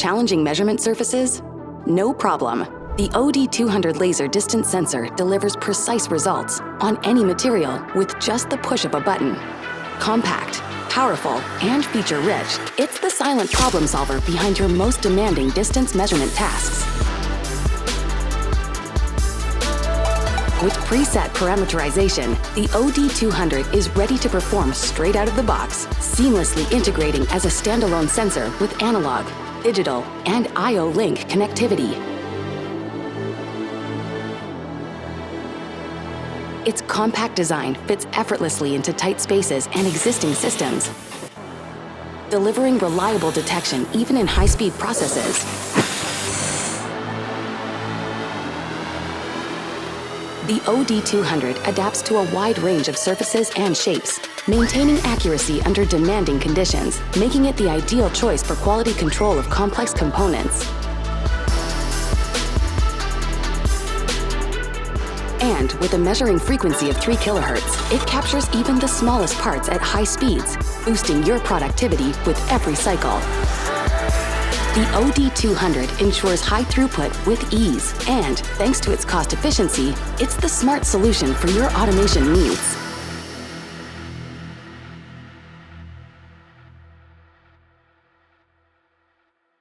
Challenging measurement surfaces? No problem. The OD200 laser distance sensor delivers precise results on any material with just the push of a button. Compact, powerful, and feature-rich, it's the silent problem solver behind your most demanding distance measurement tasks. With preset parameterization, the OD200 is ready to perform straight out of the box, seamlessly integrating as a standalone sensor with analog, digital, and I/O link connectivity. Its compact design fits effortlessly into tight spaces and existing systems, delivering reliable detection even in high-speed processes. The OD200 adapts to a wide range of surfaces and shapes, maintaining accuracy under demanding conditions, making it the ideal choice for quality control of complex components. And with a measuring frequency of 3 kHz, it captures even the smallest parts at high speeds, boosting your productivity with every cycle. The OD200 ensures high throughput with ease, and thanks to its cost efficiency, it's the smart solution for your automation needs.